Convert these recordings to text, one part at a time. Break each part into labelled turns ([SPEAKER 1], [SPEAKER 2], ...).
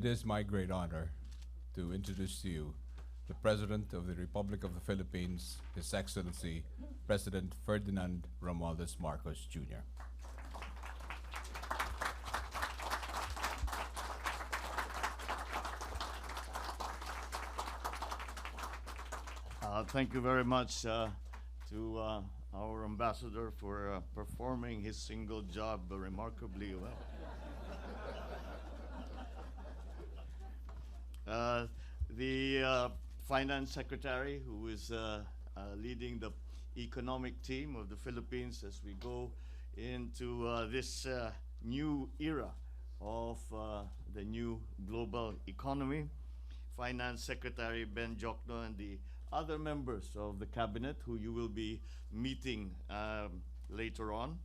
[SPEAKER 1] it is my great honor to introduce to you the President of the Republic of the Philippines, His Excellency President Ferdinand Romualdez Marcos Jr.
[SPEAKER 2] Thank you very much to our ambassador for performing his single job remarkably well. The finance secretary, who is leading the economic team of the Philippines as we go into this new era of the new global economy. Finance Secretary Ben Jokno and the other members of the cabinet who you will be meeting later on.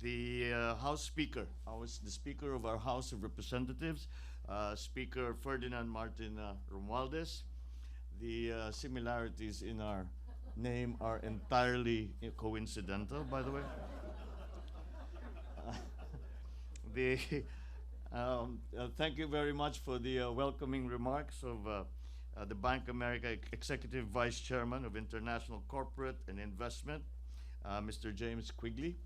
[SPEAKER 2] The House Speaker, the Speaker of our House of Representatives, Speaker Ferdinand Martin Romualdez. The similarities in our name are entirely coincidental, by the way. Thank you very much for the welcoming remarks of the Bank of America Executive Vice Chairman of International Corporate and Investment, Mr. James Quigley.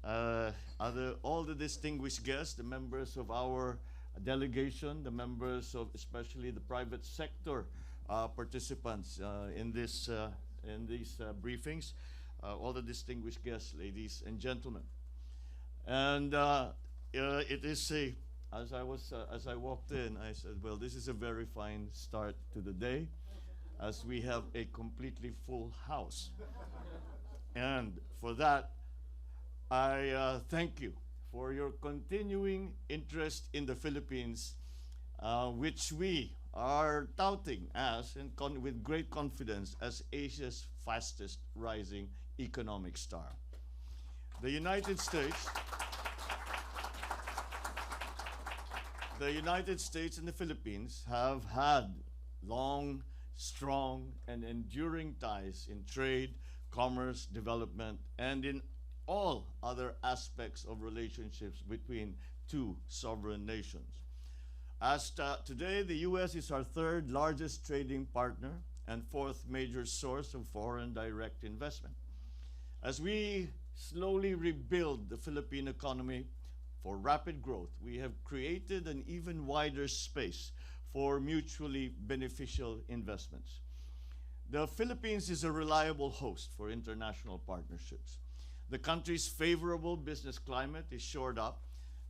[SPEAKER 2] All the distinguished guests, the members of our delegation, the members of especially the private sector participants in these briefings, all the distinguished guests, ladies and gentlemen. And it is as I walked in, I said, well, this is a very fine start to the day, as we have a completely full house. And for that, I thank you for your continuing interest in the Philippines, which we are touting as, and with great confidence, as Asia's fastest rising economic star. The United States and the Philippines have had long, strong, and enduring ties in trade, commerce, development, and in all other aspects of relationships between two sovereign nations. As today, the U.S. is our third largest trading partner and fourth major source of foreign direct investment. As we slowly rebuild the Philippine economy for rapid growth, we have created an even wider space for mutually beneficial investments. The Philippines is a reliable host for international partnerships. The country's favorable business climate is shored up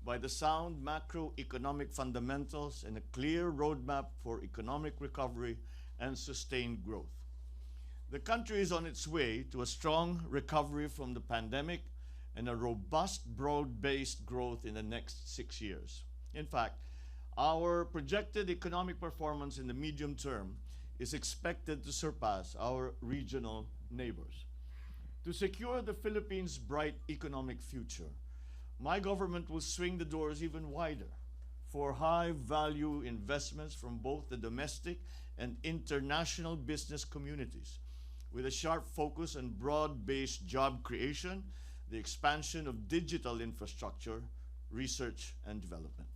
[SPEAKER 2] by the sound macroeconomic fundamentals and a clear roadmap for economic recovery and sustained growth. The country is on its way to a strong recovery from the pandemic and a robust, broad-based growth in the next 6 years. In fact, our projected economic performance in the medium term is expected to surpass our regional neighbors. To secure the Philippines' bright economic future, my government will swing the doors even wider for high-value investments from both the domestic and international business communities, with a sharp focus on broad-based job creation, the expansion of digital infrastructure, research, and development.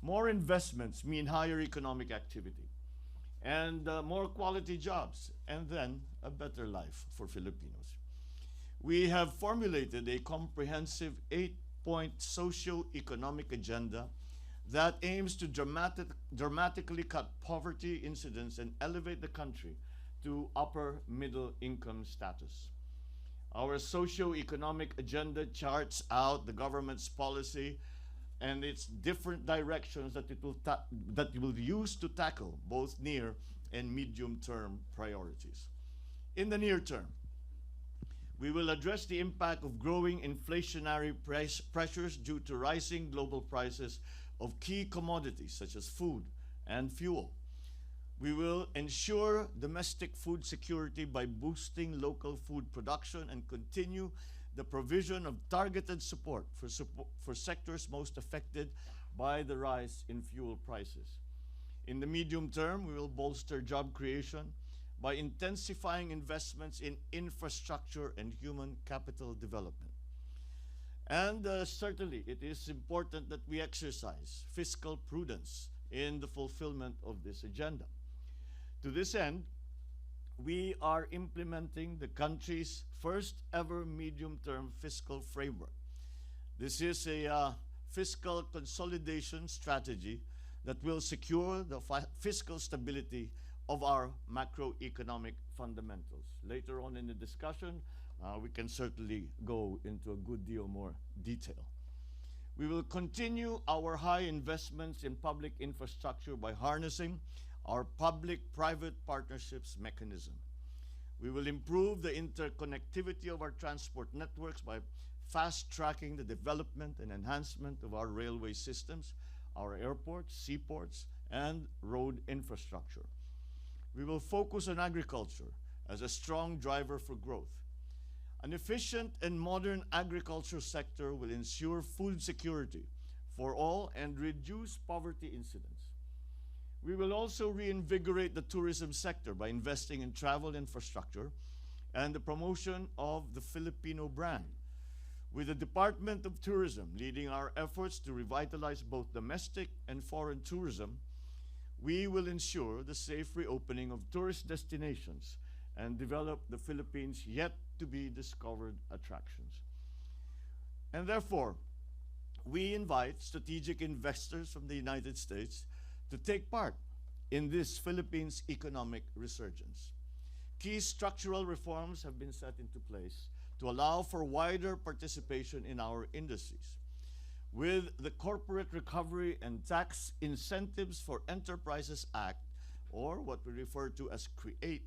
[SPEAKER 2] More investments mean higher economic activity and more quality jobs, and then a better life for Filipinos. We have formulated a comprehensive 8-point socio-economic agenda that aims to dramatically cut poverty incidence and elevate the country to upper middle income status. Our socio-economic agenda charts out the government's policy and its different directions that it will use to tackle both near and medium-term priorities. In the near term, we will address the impact of growing inflationary pressures due to rising global prices of key commodities such as food and fuel. We will ensure domestic food security by boosting local food production and continue the provision of targeted support for sectors most affected by the rise in fuel prices. In the medium term, we will bolster job creation by intensifying investments in infrastructure and human capital development. And certainly, it is important that we exercise fiscal prudence in the fulfillment of this agenda. To this end, we are implementing the country's first ever medium-term fiscal framework. This is a fiscal consolidation strategy that will secure the fiscal stability of our macroeconomic fundamentals. Later on in the discussion, we can certainly go into a good deal more detail. We will continue our high investments in public infrastructure by harnessing our public-private partnerships mechanism. We will improve the interconnectivity of our transport networks by fast-tracking the development and enhancement of our railway systems, our airports, seaports, and road infrastructure. We will focus on agriculture as a strong driver for growth. An efficient and modern agriculture sector will ensure food security for all and reduce poverty incidence. We will also reinvigorate the tourism sector by investing in travel infrastructure and the promotion of the Filipino brand, with the Department of Tourism leading our efforts to revitalize both domestic and foreign tourism. We will ensure the safe reopening of tourist destinations and develop the Philippines' yet-to-be-discovered attractions. And therefore, we invite strategic investors from the United States to take part in this Philippines' economic resurgence. Key structural reforms have been set into place to allow for wider participation in our industries. With the Corporate Recovery and Tax Incentives for Enterprises Act, or what we refer to as CREATE,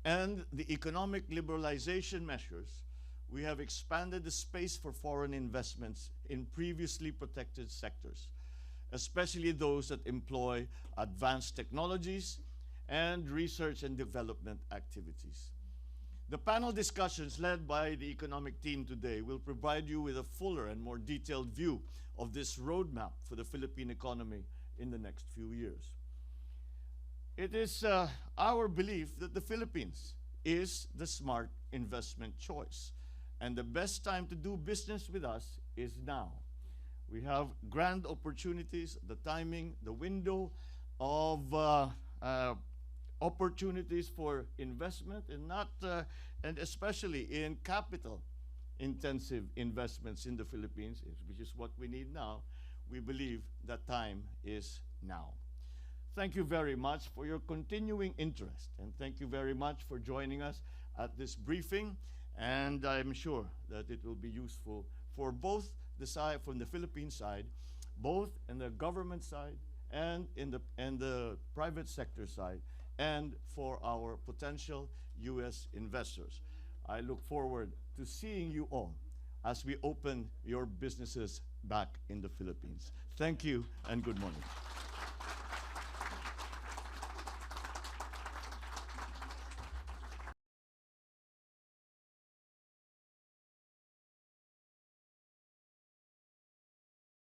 [SPEAKER 2] and the economic liberalization measures, we have expanded the space for foreign investments in previously protected sectors, especially those that employ advanced technologies and research and development activities. The panel discussions led by the economic team today will provide you with a fuller and more detailed view of this roadmap for the Philippine economy in the next few years. It is our belief that the Philippines is the smart investment choice, and the best time to do business with us is now. We have grand opportunities, the timing, the window of opportunities for investment, and especially in capital-intensive investments in the Philippines, which is what we need now. We believe that time is now. Thank you very much for your continuing interest, and thank you very much for joining us at this briefing, and I'm sure that it will be useful for both the side, from the Philippine side, both in the government side and in the private sector side, and for our potential U.S. investors. I look forward to seeing you all as we open your businesses back in the Philippines. Thank you and good morning.